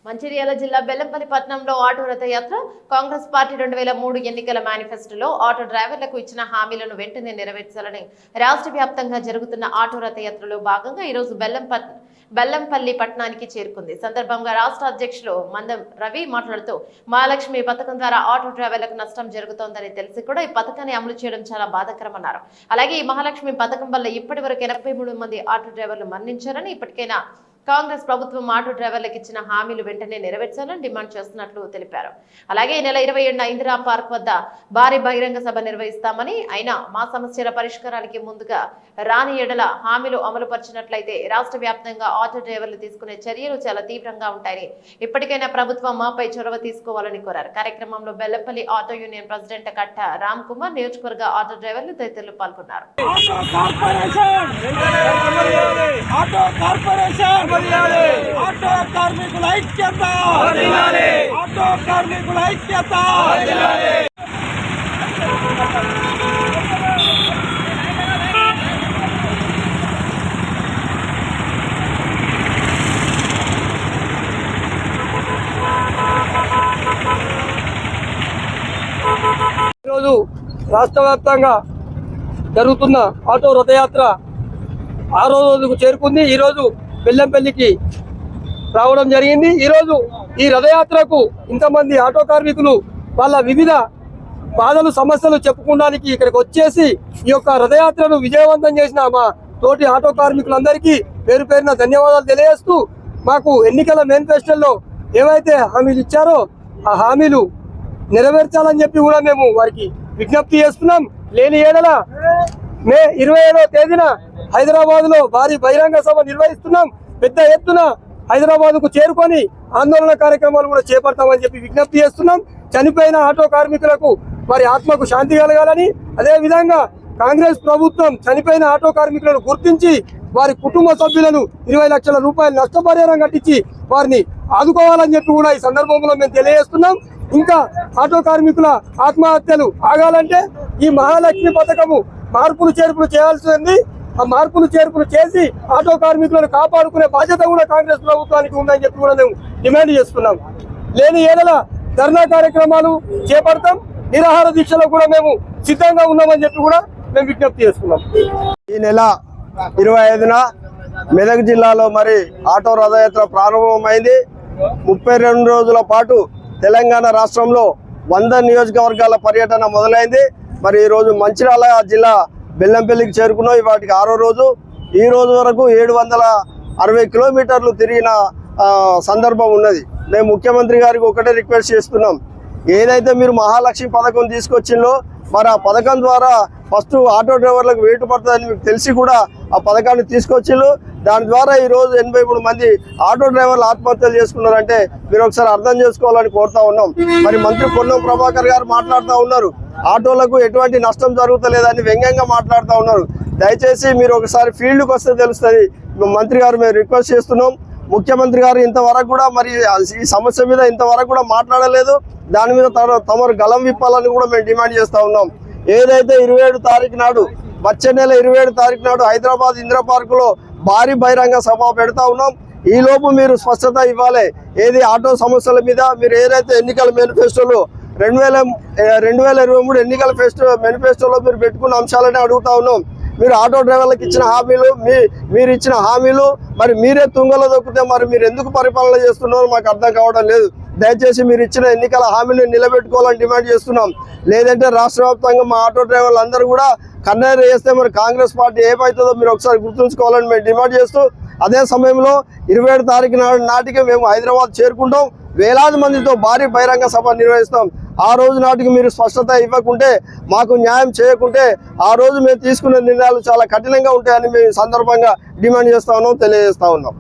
మంచిర్యాల జిల్లా బెల్లంపల్లి పట్టణంలో ఆటో రథయాత్ర కాంగ్రెస్ పార్టీ 2003 ఎన్నికల మేనిఫెస్టోలో ఆటో డ్రైవర్లకు ఇచ్చిన హామీలను వెంటనే నెరవేర్చాలని రాష్ట్ర వ్యాప్తంగా జరుగుతున్న ఆటో రథయాత్రలో భాగంగా ఈ రోజు బెల్లంపల్లి పట్టణానికి చేరుకుంది. సందర్భంగా రాష్ట్ర అధ్యక్షులు మందం రవి మాట్లాడుతూ మహాలక్ష్మి పథకం ద్వారా ఆటో డ్రైవర్లకు నష్టం జరుగుతోందని తెలిసి కూడా ఈ పథకాన్ని అమలు చేయడం చాలా బాధాకరమన్నారు. అలాగే ఈ మహాలక్ష్మి పథకం వల్ల ఇప్పటివరకు 83 మంది ఆటో డ్రైవర్లు మరణించారని, ఇప్పటికైనా కాంగ్రెస్ ప్రభుత్వం ఆటో డ్రైవర్లకు ఇచ్చిన హామీలు వెంటనే నెరవేర్చాలని డిమాండ్ చేస్తున్నట్లు తెలిపారు. అలాగే ఈ నెల 27న ఇందిరా పార్క్ వద్ద భారీ బహిరంగ సభ నిర్వహిస్తామని, అయినా మా సమస్యల పరిష్కారానికి ముందుగా రాని ఎడల హామీలు అమలు పరిచినట్లయితే రాష్ట్ర వ్యాప్తంగా ఆటో డ్రైవర్లు తీసుకునే చర్యలు చాలా తీవ్రంగా ఉంటాయని, ఇప్పటికైనా ప్రభుత్వం మాపై చొరవ తీసుకోవాలని కోరారు. కార్యక్రమంలో బెల్లంపల్లి ఆటో యూనియన్ ప్రెసిడెంట్ కట్ట రామ్ కుమార్, నియోజకవర్గ ఆటో డ్రైవర్లు తదితరులు పాల్గొన్నారు. ఆటో కార్మికుల ఐక్యత, ఆటో కార్మికుల ఐక్యత. ఈరోజు రాష్ట్ర వ్యాప్తంగా జరుగుతున్న ఆటో రథయాత్ర 6వ రోజుకు చేరుకుంది. ఈరోజు బెల్లంపల్లికి రావడం జరిగింది. ఈరోజు ఈ రథయాత్రకు ఇంతమంది ఆటో కార్మికులు వాళ్ళ వివిధ బాధలు సమస్యలు చెప్పుకోవడానికి ఇక్కడికి వచ్చేసి ఈ యొక్క రథయాత్రను విజయవంతం చేసిన మా తోటి ఆటో కార్మికులందరికీ పేరు పేరున ధన్యవాదాలు తెలియజేస్తూ, మాకు ఎన్నికల మేనిఫెస్టోలో ఏవైతే హామీలు ఇచ్చారో ఆ హామీలు నెరవేర్చాలని చెప్పి కూడా మేము వారికి విజ్ఞప్తి చేస్తున్నాం. లేని ఏడల మే 27వ తేదీన హైదరాబాద్ లో భారీ బహిరంగ సభ నిర్వహిస్తున్నాం. పెద్ద ఎత్తున హైదరాబాద్ కు చేరుకొని ఆందోళన కార్యక్రమాలు కూడా చేపడతామని చెప్పి విజ్ఞప్తి చేస్తున్నాం. చనిపోయిన ఆటో కార్మికులకు వారి ఆత్మకు శాంతి కలగాలని, అదే విధంగా కాంగ్రెస్ ప్రభుత్వం చనిపోయిన ఆటో కార్మికులను గుర్తించి వారి కుటుంబ సభ్యులను 20 లక్షల రూపాయలు నష్టపరిహారం కట్టించి వారిని ఆదుకోవాలని చెప్పి కూడా ఈ సందర్భంలో మేము తెలియజేస్తున్నాం. ఇంకా ఆటో కార్మికుల ఆత్మహత్యలు ఆగాలంటే ఈ మహాలక్ష్మి పథకము మార్పులు చేర్పులు చేయాల్సింది. ఆ మార్పులు చేర్పులు చేసి ఆటో కార్మికులను కాపాడుకునే బాధ్యత కూడా కాంగ్రెస్ ప్రభుత్వానికి ఉందని చెప్పి కూడా మేము డిమాండ్ చేస్తున్నాం. లేని ఏడల ధర్నా కార్యక్రమాలు చేపడతాం, నిరాహార దీక్షలో కూడా మేము సిద్ధంగా ఉన్నామని చెప్పి కూడా మేము విజ్ఞప్తి చేస్తున్నాం. ఈ నెల 25న మెదక్ జిల్లాలో మరి ఆటో రథయాత్ర ప్రారంభమైంది. 32 రోజుల పాటు తెలంగాణ రాష్ట్రంలో 100 నియోజకవర్గాల పర్యటన మొదలైంది. మరి ఈరోజు మంచిర్యాల జిల్లా బెల్లంపల్లికి చేరుకున్నాం. వాటికి 6వ రోజు. ఈ రోజు వరకు 760 కిలోమీటర్లు తిరిగిన సందర్భం ఉన్నది. మేము ముఖ్యమంత్రి గారికి ఒకటే రిక్వెస్ట్ చేస్తున్నాం, ఏదైతే మీరు మహాలక్ష్మి పథకం తీసుకొచ్చిందో మరి ఆ పథకం ద్వారా ఫస్ట్ ఆటో డ్రైవర్లకు వెయిట్ పడుతుందని మీకు తెలిసి కూడా ఆ పథకాన్ని తీసుకొచ్చిళ్ళు. దాని ద్వారా ఈరోజు 83 మంది ఆటో డ్రైవర్లు ఆత్మహత్యలు చేసుకున్నారంటే మీరు ఒకసారి అర్థం చేసుకోవాలని కోరుతా ఉన్నాం. మరి మంత్రి పొన్నం ప్రభాకర్ గారు మాట్లాడుతూ ఉన్నారు, ఆటోలకు ఎటువంటి నష్టం జరుగుతలేదని వ్యంగ్యంగా మాట్లాడుతూ ఉన్నారు. దయచేసి మీరు ఒకసారి ఫీల్డ్కి వస్తే తెలుస్తుంది. మంత్రి గారు మేము రిక్వెస్ట్ చేస్తున్నాం. ముఖ్యమంత్రి గారు ఇంతవరకు కూడా మరి ఈ సమస్య మీద ఇంతవరకు కూడా మాట్లాడలేదు. దాని మీద తమరు గలం విప్పాలని కూడా మేము డిమాండ్ చేస్తూ ఉన్నాం. ఏదైతే 27 తారీఖు నాడు, వచ్చే నెల 27 తారీఖు నాడు హైదరాబాద్ ఇందిరా పార్కులో భారీ బహిరంగ సభ పెడతా ఉన్నాం. ఈ లోపు మీరు స్పష్టత ఇవ్వాలి. ఏది ఆటో సమస్యల మీద మీరు ఏదైతే ఎన్నికల మేనిఫెస్టోలో 2023 ఎన్నికల మేనిఫెస్టోలో మీరు పెట్టుకున్న అంశాలని అడుగుతా ఉన్నాం. మీరు ఆటో డ్రైవర్లకు ఇచ్చిన హామీలు, మీరు ఇచ్చిన హామీలు మరి మీరే తుంగలో దొక్కితే మరి మీరు ఎందుకు పరిపాలన చేస్తున్నారో మాకు అర్థం కావడం లేదు. దయచేసి మీరు ఇచ్చిన ఎన్నికల హామీలను నిలబెట్టుకోవాలని డిమాండ్ చేస్తున్నాం. లేదంటే రాష్ట్ర వ్యాప్తంగా మా ఆటో డ్రైవర్లు అందరూ కూడా కన్నెర చేస్తే మరి కాంగ్రెస్ పార్టీ ఏమవుతుందో మీరు ఒకసారి గుర్తుంచుకోవాలని మేము డిమాండ్ చేస్తూ, అదే సమయంలో 27 తారీఖు నాటికి మేము హైదరాబాద్ చేరుకుంటాం. వేలాది మందితో భారీ బహిరంగ సభ నిర్వహిస్తాం. ఆ రోజు నాటికి మీరు స్పష్టత ఇవ్వకుంటే, మాకు న్యాయం చేయకుంటే ఆ రోజు మేము తీసుకునే నిర్ణయాలు చాలా కఠినంగా ఉంటాయని మేము సందర్భంగా డిమాండ్ చేస్తా ఉన్నాం, తెలియజేస్తా ఉన్నాం.